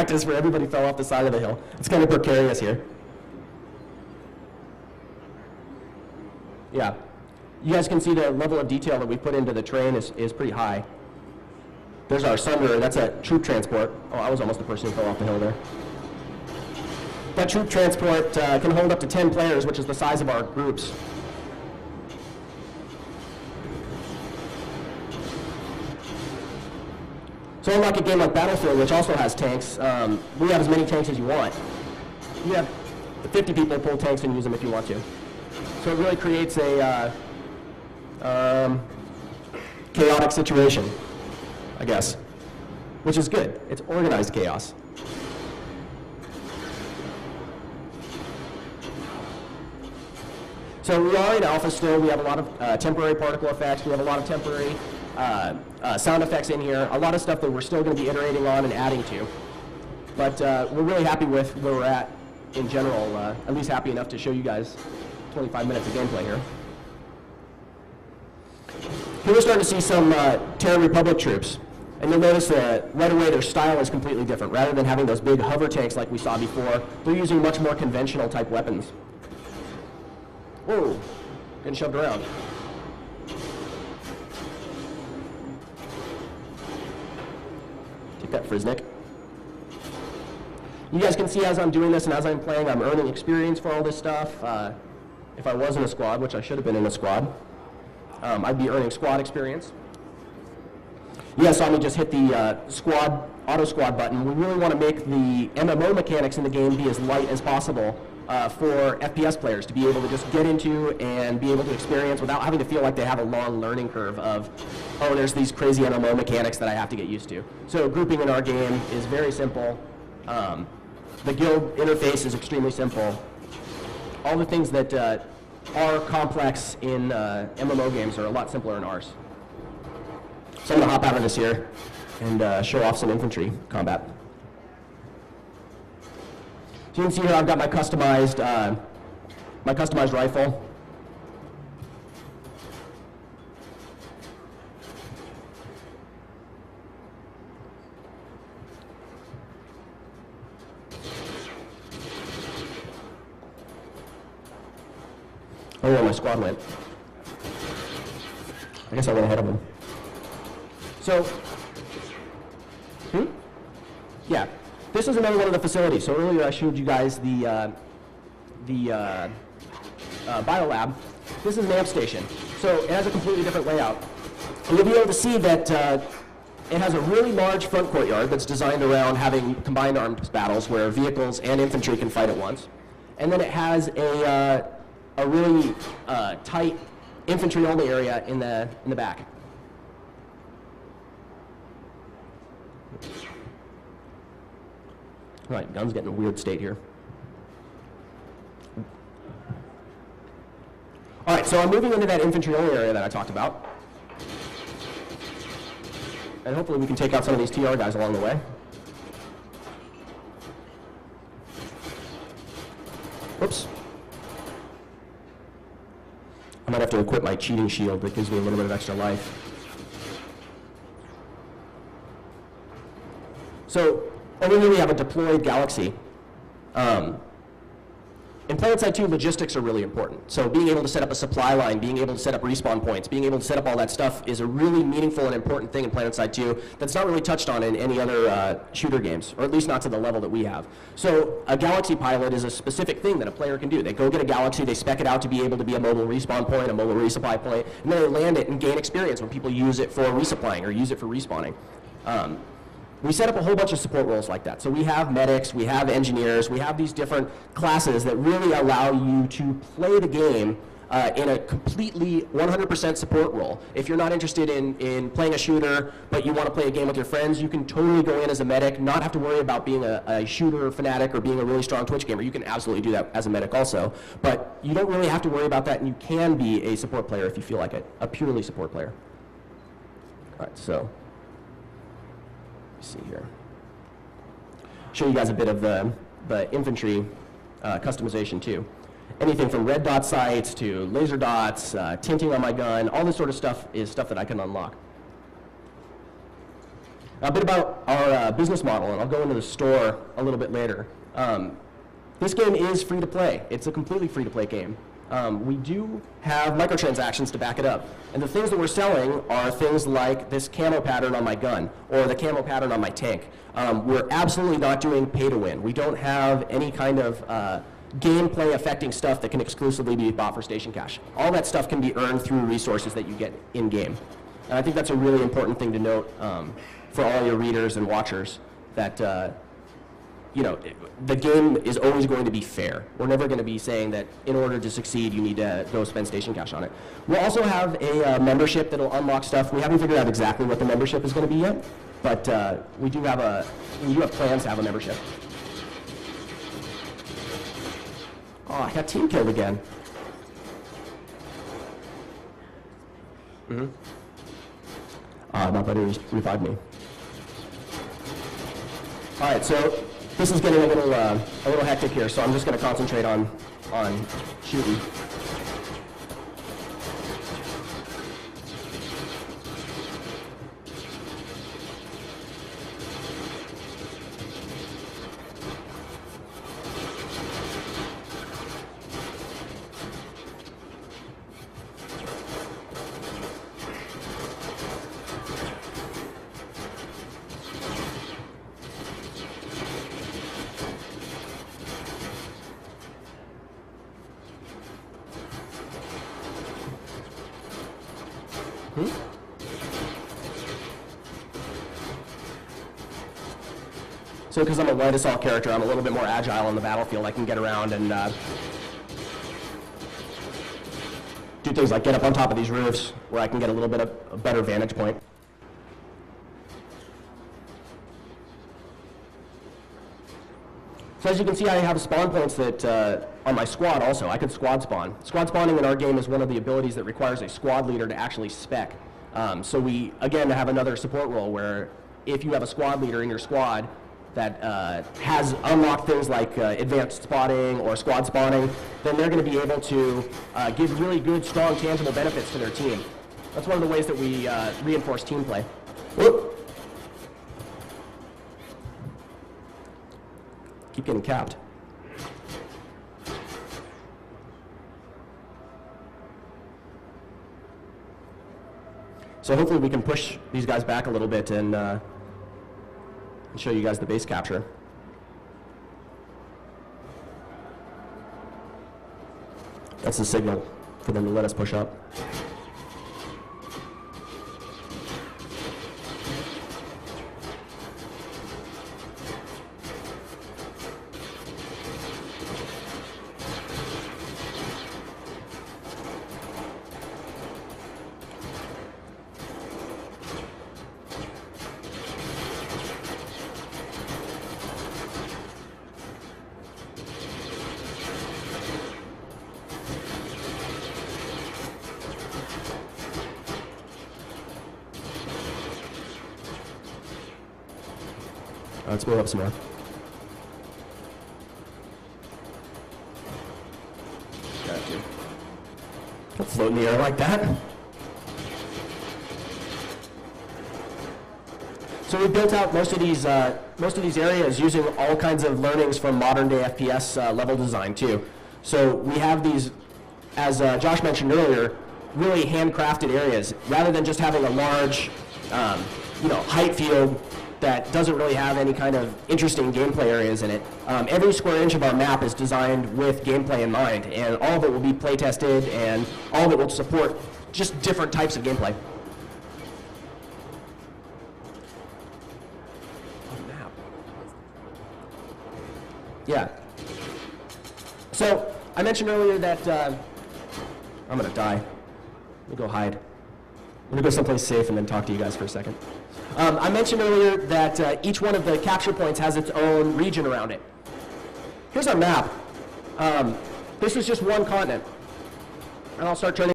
practice where everybody fell off the side of the hill. It's kind of precarious here. Yeah. You guys can see the level of detail that we put into the terrain is pretty high. There's our Sunderer. That's a troop transport. Oh, I was almost the person who fell off the hill there. That troop transport can hold up to 10 players, which is the size of our groups. So unlike a game like Battlefield, which also has tanks, we have as many tanks as you want. You have 50 people pull tanks and use them if you want to. So it really creates a chaotic situation, I guess, which is good. It's organized chaos. So we are in alpha still. We have a lot of temporary particle effects. We have a lot of temporary sound effects in here. A lot of stuff that we're still going to be iterating on and adding to. But we're really happy with where we're at in general, at least happy enough to show you guys 25 minutes of gameplay here. Here we're starting to see some Terran Republic troops. And you'll notice that right away their style is completely different. Rather than having those big hover tanks like we saw before, they're using much more conventional type weapons. Whoa, getting shoved around. Take that, Friznik. You guys can see as I'm doing this and as I'm playing, I'm earning experience for all this stuff. If I was in a squad, which I should have been in a squad, I'd be earning squad experience. You guys saw me just hit the auto squad button. We really want to make the MMO mechanics in the game be as light as possible for FPS players to be able to just get into and be able to experience without having to feel like they have a long learning curve of, oh, there's these crazy MMO mechanics that I have to get used to. So grouping in our game is very simple. The guild interface is extremely simple. All the things that are complex in MMO games are a lot simpler in ours. So I'm going to hop out of this here and show off some infantry combat. So you can see here I've got my customized rifle. Oh, yeah, my squad went. I guess I went ahead of them. So, yeah, this is another one of the facilities. So earlier I showed you guys the biolab. This is an amp station. So it has a completely different layout. And you'll be able to see that it has a really large front courtyard that's designed around having combined arms battles where vehicles and infantry can fight at once. And then it has a really tight infantry-only area in the back. All right, gun's getting a weird state here. All right, so I'm moving into that infantry-only area that I talked about. And hopefully we can take out some of these TR guys along the way. Whoops. I might have to equip my cheating shield that gives me a little bit of extra life. So over here we have a deployed galaxy. In PlanetSide 2, logistics are really important. So being able to set up a supply line, being able to set up respawn points, being able to set up all that stuff is a really meaningful and important thing in PlanetSide 2 that's not really touched on in any other shooter games, or at least not to the level that we have. So a galaxy pilot is a specific thing that a player can do. They go get a galaxy, they spec it out to be able to be a mobile respawn point, a mobile resupply point, and then they land it and gain experience when people use it for resupplying or use it for respawning. We set up a whole bunch of support roles like that. So we have medics, we have engineers, we have these different classes that really allow you to play the game in a completely 100% support role. If you're not interested in playing a shooter, but you want to play a game with your friends, you can totally go in as a medic, not have to worry about being a shooter fanatic or being a really strong Twitch gamer. You can absolutely do that as a medic also. But you don't really have to worry about that, and you can be a support player if you feel like it, a purely support player. All right, so. See here. Show you guys a bit of the infantry customization too. Anything from red dot sights to laser dots, tinting on my gun, all this sort of stuff is stuff that I can unlock. A bit about our business model, and I'll go into the store a little bit later. This game is free to play. It's a completely free to play game. We do have microtransactions to back it up. And the things that we're selling are things like this camo pattern on my gun or the camo pattern on my tank. We're absolutely not doing pay to win. We don't have any kind of gameplay affecting stuff that can exclusively be bought for station cash. All that stuff can be earned through resources that you get in game. And I think that's a really important thing to note for all your readers and watchers, that you know, the game is always going to be fair. We're never going to be saying that in order to succeed, you need to go spend station cash on it. We'll also have a membership that'll unlock stuff. We haven't figured out exactly what the membership is going to be yet, but we do have plans to have a membership. Oh, I got team killed again. My buddy revived me. All right, so this is getting a little hectic here, so I'm just going to concentrate on shooting. So because I'm a light assault character, I'm a little bit more agile on the battlefield. I can get around and do things like get up on top of these roofs where I can get a little bit of a better vantage point. So as you can see, I have spawn points that on my squad also. I could squad spawn. Squad spawning in our game is one of the abilities that requires a squad leader to actually spec. So we, again, have another support role where if you have a squad leader in your squad that has unlocked things like advanced spotting or squad spawning, then they're going to be able to give really good, strong, tangible benefits to their team. That's one of the ways that we reinforce team play. Whoop. Keep getting capped. So hopefully we can push these guys back a little bit and show you guys the base capture. That's the signal for them to let us push up. Let's move up some more. Got you. Don't float in the air like that. So we built out most of these areas using all kinds of learnings from modern day FPS level design too. So we have these, as Josh mentioned earlier, really handcrafted areas rather than just having a large, height field that doesn't really have any kind of interesting gameplay areas in it. Every square inch of our map is designed with gameplay in mind, and all of it will be play tested, and all of it will support just different types of gameplay. Map. Yeah. So I mentioned earlier that I'm gonna die. Let me go hide. I'm gonna go someplace safe and then talk to you guys for a second. I mentioned earlier that each one of the capture points has its own region around it. Here's our map. This is just one continent. And I'll start turning